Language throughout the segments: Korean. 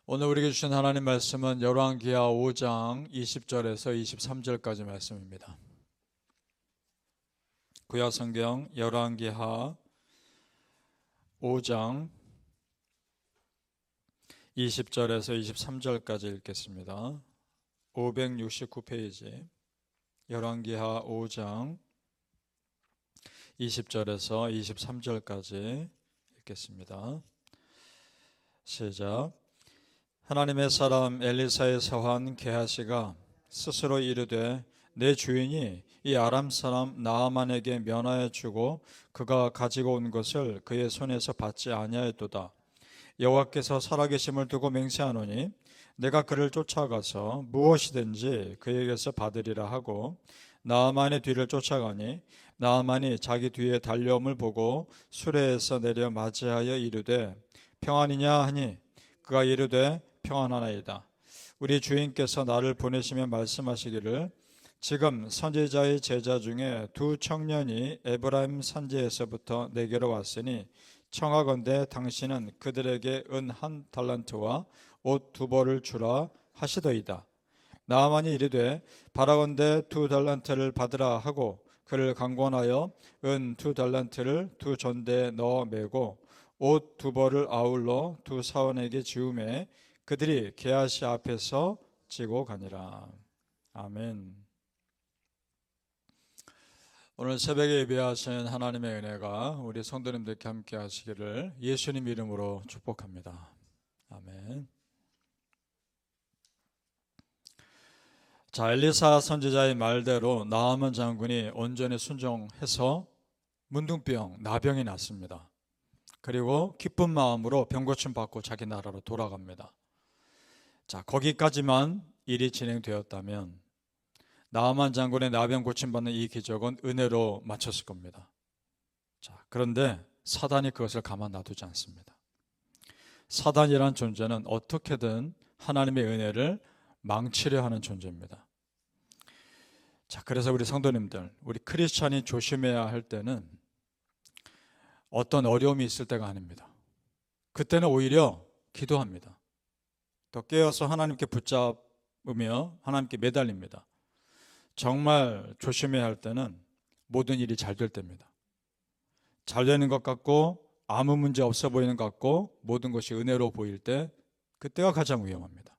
오늘 우리에게 주신 하나님 말씀은 열왕기하 5장 20절에서 23절까지 말씀입니다. 구약성경 열왕기하 5장 20절에서 23절까지 읽겠습니다. 569페이지 열왕기하 5장 20절에서 23절까지 읽겠습니다. 시작. 하나님의 사람 엘리사의 사환 게하시가 스스로 이르되 내 주인이 이 아람 사람 나아만에게 면하여 주고 그가 가지고 온 것을 그의 손에서 받지 아니하였도다. 여호와께서 살아계심을 두고 맹세하노니 내가 그를 쫓아가서 무엇이든지 그에게서 받으리라 하고 나아만의 뒤를 쫓아가니 나아만이 자기 뒤에 달려옴을 보고 수레에서 내려 맞이하여 이르되 평안이냐 하니 그가 이르되 평안하나이다. 우리 주인께서 나를 보내시며 말씀하시기를 지금 선지자의 제자 중에 두 청년이 에브라임 산지에서부터 내게로 왔으니 청하건대 당신은 그들에게 은 1달란트와 옷 2벌을 주라 하시더이다. 나아만이 이르되 바라건대 2달란트를 받으라 하고 그를 강권하여 은 2달란트를 두 전대에 넣어 매고 옷 2벌을 아울러 두 사원에게 지우매 그들이 게하시 앞에서 지고 가니라. 아멘. 오늘 새벽에 예배하신 하나님의 은혜가 우리 성도님들께 함께 하시기를 예수님 이름으로 축복합니다. 아멘. 자, 엘리사 선지자의 말대로 나아만 장군이 온전히 순종해서 문둥병, 나병이 났습니다. 그리고 기쁜 마음으로 병고침 받고 자기 나라로 돌아갑니다. 자, 거기까지만 일이 진행되었다면 나아만 장군의 나병 고침받는 이 기적은 은혜로 마쳤을 겁니다. 자, 그런데 사단이 그것을 가만 놔두지 않습니다. 사단이란 존재는 어떻게든 하나님의 은혜를 망치려 하는 존재입니다. 자, 그래서 우리 성도님들, 우리 크리스찬이 조심해야 할 때는 어떤 어려움이 있을 때가 아닙니다. 그때는 오히려 기도합니다. 더 깨어서 하나님께 붙잡으며 하나님께 매달립니다. 정말 조심해야 할 때는 모든 일이 잘 될 때입니다. 잘 되는 것 같고 아무 문제 없어 보이는 것 같고 모든 것이 은혜로 보일 때 그때가 가장 위험합니다.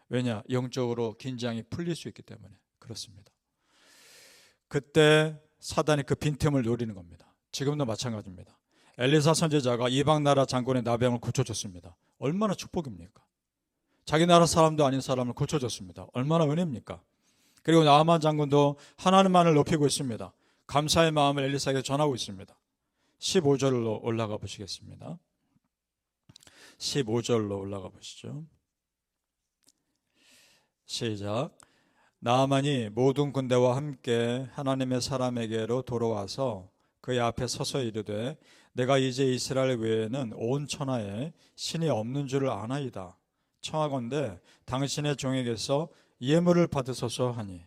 왜냐? 영적으로 긴장이 풀릴 수 있기 때문에 그렇습니다. 그때 사단이 그 빈틈을 노리는 겁니다. 지금도 마찬가지입니다. 엘리사 선지자가 이방 나라 장군의 나병을 고쳐줬습니다. 얼마나 축복입니까? 자기 나라 사람도 아닌 사람을 고쳐줬습니다. 얼마나 은혜입니까? 그리고 나아만 장군도 하나님만을 높이고 있습니다. 감사의 마음을 엘리사에게 전하고 있습니다. 15절로 올라가 보시겠습니다. 15절로 올라가 보시죠. 시작. 나아만이 모든 군대와 함께 하나님의 사람에게로 돌아와서 그의 앞에 서서 이르되 내가 이제 이스라엘 외에는 온 천하에 신이 없는 줄을 아나이다. 청하건대 당신의 종에게서 예물을 받으소서 하니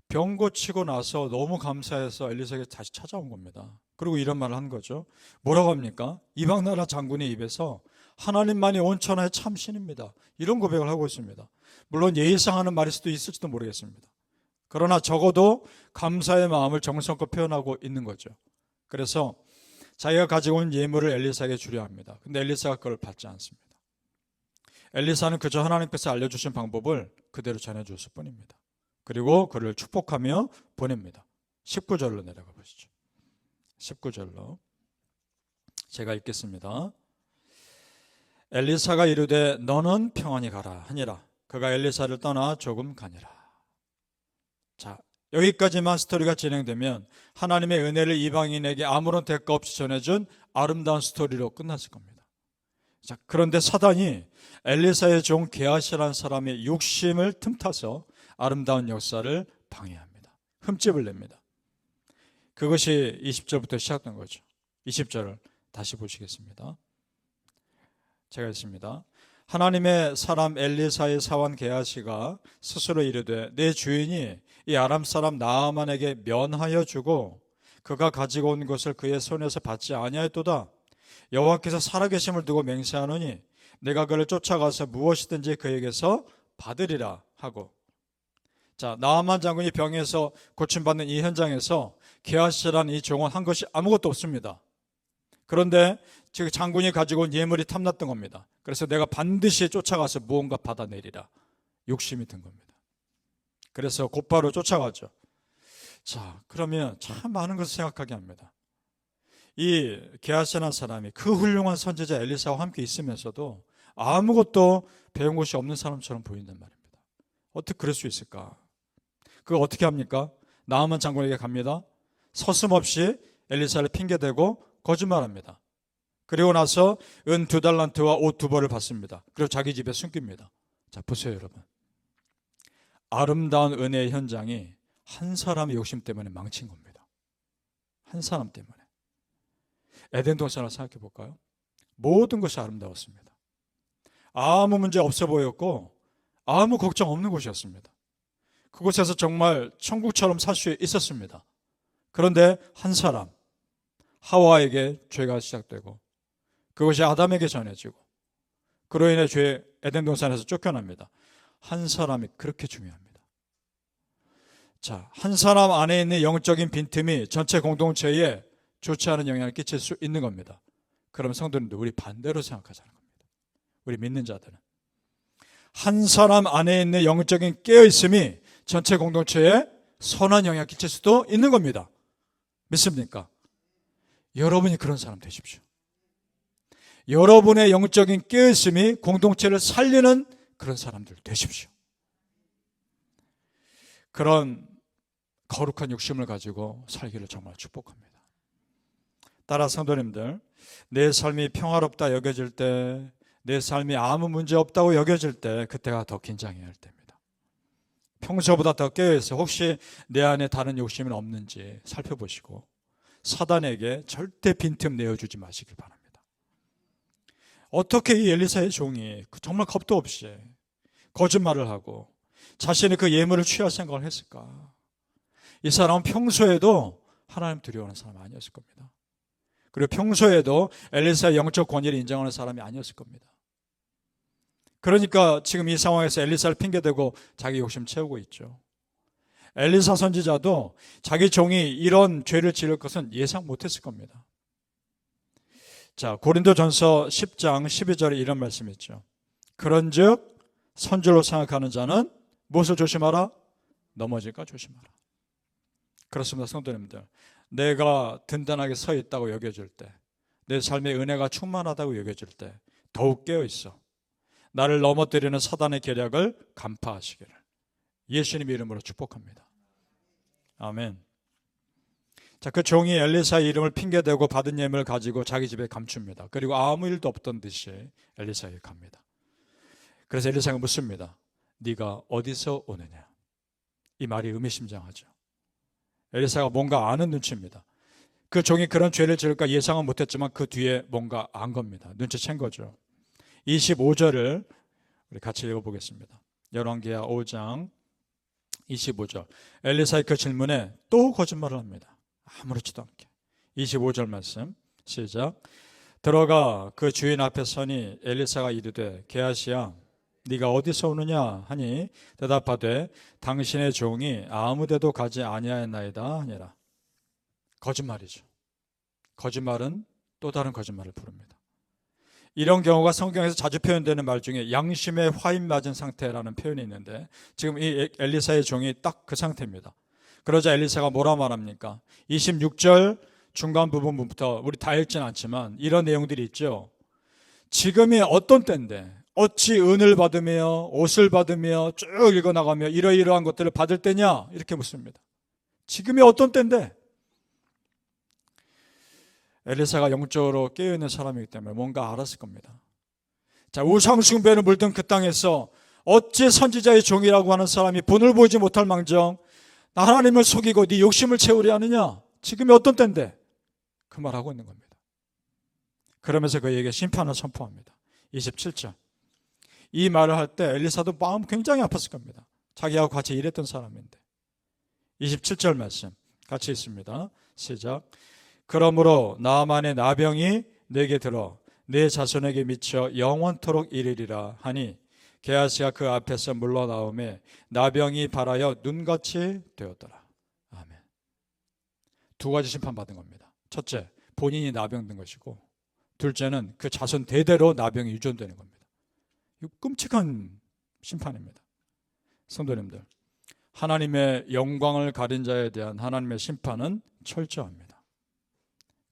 병 고치고 나서 너무 감사해서 엘리사에게 다시 찾아온 겁니다. 그리고 이런 말을 한 거죠. 뭐라고 합니까? 이방 나라 장군의 입에서 하나님만이 온 천하의 참 신입니다. 이런 고백을 하고 있습니다. 물론 예의상하는 말일 수도 있을지도 모르겠습니다. 그러나 적어도 감사의 마음을 정성껏 표현하고 있는 거죠. 그래서 자기가 가지고 온 예물을 엘리사에게 주려 합니다. 근데 엘리사가 그걸 받지 않습니다. 엘리사는 그저 하나님께서 알려주신 방법을 그대로 전해줬을 뿐입니다. 그리고 그를 축복하며 보냅니다. 19절로 내려가 보시죠. 19절로 제가 읽겠습니다. 엘리사가 이르되 너는 평안히 가라 하니라. 그가 엘리사를 떠나 조금 가니라. 자, 여기까지만 스토리가 진행되면 하나님의 은혜를 이방인에게 아무런 대가 없이 전해준 아름다운 스토리로 끝났을 겁니다. 자, 그런데 사단이 엘리사의 종 게하시라는 사람의 욕심을 틈타서 아름다운 역사를 방해합니다. 흠집을 냅니다. 그것이 20절부터 시작된 거죠. 20절을 다시 보시겠습니다. 제가 읽습니다. 하나님의 사람 엘리사의 사환 게하시가 스스로 이르되 내 주인이 이 아람 사람 나아만에게 면하여 주고 그가 가지고 온 것을 그의 손에서 받지 아니하였도다. 여호와께서 살아계심을 두고 맹세하노니 내가 그를 쫓아가서 무엇이든지 그에게서 받으리라 하고. 자, 나아만 장군이 병에서 고침받는 이 현장에서 게하시라는 이 종은 한 것이 아무것도 없습니다. 그런데 지금 장군이 가지고 온 예물이 탐났던 겁니다. 그래서 내가 반드시 쫓아가서 무언가 받아내리라 욕심이 든 겁니다. 그래서 곧바로 쫓아가죠. 자, 그러면 참 많은 것을 생각하게 합니다. 이 게하시라는 사람이 그 훌륭한 선지자 엘리사와 함께 있으면서도 아무것도 배운 것이 없는 사람처럼 보인단 말입니다. 어떻게 그럴 수 있을까? 그거 어떻게 합니까? 나아만 장군에게 갑니다. 서슴없이 엘리사를 핑계대고 거짓말합니다. 그리고 나서 은 2달란트와 옷 2벌을 받습니다. 그리고 자기 집에 숨깁니다. 자, 보세요 여러분. 아름다운 은혜의 현장이 한 사람의 욕심 때문에 망친 겁니다. 한 사람 때문에. 에덴 동산을 생각해 볼까요? 모든 것이 아름다웠습니다. 아무 문제 없어 보였고 아무 걱정 없는 곳이었습니다. 그곳에서 정말 천국처럼 살 수 있었습니다. 그런데 한 사람, 하와에게 죄가 시작되고 그것이 아담에게 전해지고 그로 인해 에덴 동산에서 쫓겨납니다. 한 사람이 그렇게 중요합니다. 자, 한 사람 안에 있는 영적인 빈틈이 전체 공동체에 좋지 않은 영향을 끼칠 수 있는 겁니다. 그럼 성도님들, 우리 반대로 생각하자는 겁니다. 우리 믿는 자들은 한 사람 안에 있는 영적인 깨어있음이 전체 공동체에 선한 영향을 끼칠 수도 있는 겁니다. 믿습니까? 여러분이 그런 사람 되십시오. 여러분의 영적인 깨어있음이 공동체를 살리는 그런 사람들 되십시오. 그런 거룩한 욕심을 가지고 살기를 정말 축복합니다. 따라 성도님들, 내 삶이 평화롭다 여겨질 때, 내 삶이 아무 문제 없다고 여겨질 때, 그때가 더 긴장해야 할 때입니다. 평소보다 더 깨어있어 혹시 내 안에 다른 욕심은 없는지 살펴보시고 사단에게 절대 빈틈 내어주지 마시길 바랍니다. 어떻게 이 엘리사의 종이 정말 겁도 없이 거짓말을 하고 자신이 그 예물을 취할 생각을 했을까? 이 사람은 평소에도 하나님 두려워하는 사람 아니었을 겁니다. 그리고 평소에도 엘리사의 영적 권위를 인정하는 사람이 아니었을 겁니다. 그러니까 지금 이 상황에서 엘리사를 핑계대고 자기 욕심 채우고 있죠. 엘리사 선지자도 자기 종이 이런 죄를 지을 것은 예상 못했을 겁니다. 자, 고린도전서 10장 12절에 이런 말씀이 있죠. 그런즉 선줄로 생각하는 자는 무엇을 조심하라? 넘어질까 조심하라. 그렇습니다, 성도님들. 내가 든든하게 서 있다고 여겨질 때, 내 삶의 은혜가 충만하다고 여겨질 때 더욱 깨어있어 나를 넘어뜨리는 사단의 계략을 간파하시기를 예수님의 이름으로 축복합니다. 아멘. 자, 그 종이 엘리사의 이름을 핑계대고 받은 예물을 가지고 자기 집에 감춥니다. 그리고 아무 일도 없던 듯이 엘리사에게 갑니다. 그래서 엘리사가 묻습니다. 네가 어디서 오느냐? 이 말이 의미심장하죠. 엘리사가 뭔가 아는 눈치입니다. 그 종이 그런 죄를 지을까 예상은 못했지만 그 뒤에 뭔가 안 겁니다. 눈치챈 거죠. 25절을 우리 같이 읽어보겠습니다. 열왕기하 5장 25절. 엘리사의 그 질문에 또 거짓말을 합니다. 아무렇지도 않게. 25절 말씀 시작. 들어가 그 주인 앞에 서니 엘리사가 이르되 게하시야 네가 어디서 오느냐 하니 대답하되 당신의 종이 아무데도 가지 아니하였나이다 하니라. 거짓말이죠. 거짓말은 또 다른 거짓말을 부릅니다. 이런 경우가 성경에서 자주 표현되는 말 중에 양심에 화인 맞은 상태라는 표현이 있는데 지금 이 엘리사의 종이 딱 그 상태입니다. 그러자 엘리사가 뭐라 말합니까? 26절 중간 부분부터 우리 다 읽지는 않지만 이런 내용들이 있죠. 지금이 어떤 때인데 어찌 은을 받으며 옷을 받으며 쭉 읽어나가며 이러이러한 것들을 받을 때냐 이렇게 묻습니다. 지금이 어떤 때인데? 엘리사가 영적으로 깨어있는 사람이기 때문에 뭔가 알았을 겁니다. 자, 우상숭배를 물든 그 땅에서 어찌 선지자의 종이라고 하는 사람이 분을 보이지 못할 망정 하나님을 속이고 네 욕심을 채우려 하느냐? 지금이 어떤 때인데? 그 말하고 있는 겁니다. 그러면서 그에게 심판을 선포합니다. 27절. 이 말을 할 때 엘리사도 마음 굉장히 아팠을 겁니다. 자기하고 같이 일했던 사람인데. 27절 말씀 같이 있습니다. 시작. 그러므로 나아만의 나병이 내게 들어 내 자손에게 미쳐 영원토록 이르리라 하니 게하시가 그 앞에서 물러나오매 나병이 발하여 눈같이 되었더라. 아멘. 두 가지 심판받은 겁니다. 첫째, 본인이 나병든 것이고, 둘째는 그 자손 대대로 나병이 유전되는 겁니다. 이거 끔찍한 심판입니다. 성도님들, 하나님의 영광을 가린 자에 대한 하나님의 심판은 철저합니다.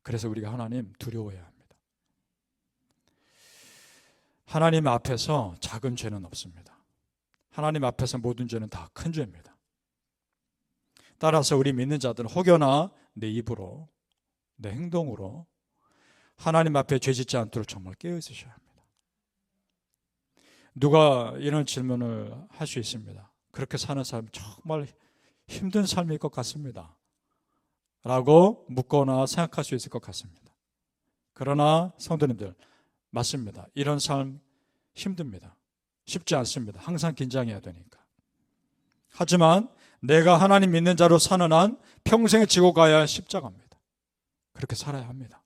그래서 우리가 하나님 두려워해야 합니다. 하나님 앞에서 작은 죄는 없습니다. 하나님 앞에서 모든 죄는 다 큰 죄입니다. 따라서 우리 믿는 자들은 혹여나 내 입으로, 내 행동으로 하나님 앞에 죄 짓지 않도록 정말 깨어 있으셔야 합니다. 누가 이런 질문을 할 수 있습니다. 그렇게 사는 삶 정말 힘든 삶일 것 같습니다. 라고 묻거나 생각할 수 있을 것 같습니다. 그러나 성도님들, 맞습니다. 이런 삶 힘듭니다. 쉽지 않습니다. 항상 긴장해야 되니까. 하지만 내가 하나님 믿는 자로 사는 한 평생 지고 가야 할 십자가입니다. 그렇게 살아야 합니다.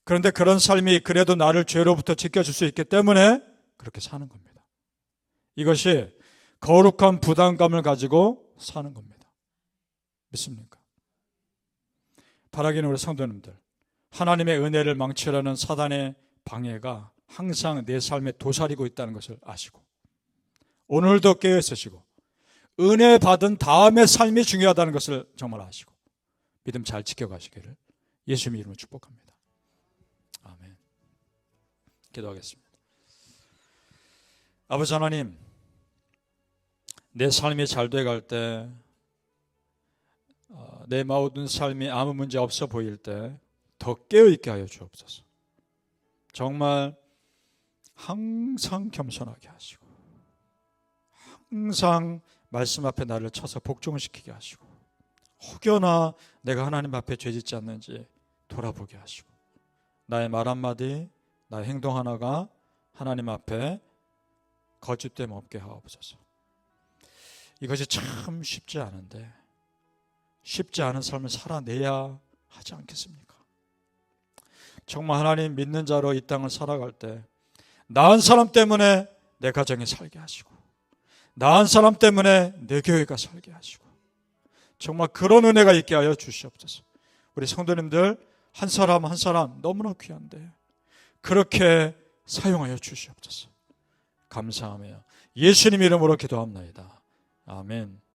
그런데 그런 삶이 그래도 나를 죄로부터 지켜줄 수 있기 때문에 그렇게 사는 겁니다. 이것이 거룩한 부담감을 가지고 사는 겁니다. 믿습니까? 바라기는 우리 성도님들, 하나님의 은혜를 망치려는 사단의 방해가 항상 내 삶에 도사리고 있다는 것을 아시고, 오늘도 깨어 있으시고 은혜 받은 다음의 삶이 중요하다는 것을 정말 아시고 믿음 잘 지켜가시기를 예수님의 이름으로 축복합니다. 아멘. 기도하겠습니다. 아버지 하나님, 내 삶이 잘 돼갈 때, 내 모든 삶이 아무 문제 없어 보일 때 더 깨어있게 하여 주옵소서. 정말 항상 겸손하게 하시고 항상 말씀 앞에 나를 쳐서 복종시키게 하시고, 혹여나 내가 하나님 앞에 죄짓지 않는지 돌아보게 하시고, 나의 말 한마디, 나의 행동 하나가 하나님 앞에 거짓됨 없게 하옵소서. 이것이 참 쉽지 않은데, 쉽지 않은 삶을 살아내야 하지 않겠습니까? 정말 하나님 믿는 자로 이 땅을 살아갈 때 나은 사람 때문에 내 가정이 살게 하시고, 나은 사람 때문에 내 교회가 살게 하시고, 정말 그런 은혜가 있게 하여 주시옵소서. 우리 성도님들 한 사람 한 사람 너무나 귀한데 그렇게 사용하여 주시옵소서. 감사하며 예수님 이름으로 기도합나이다. 아멘.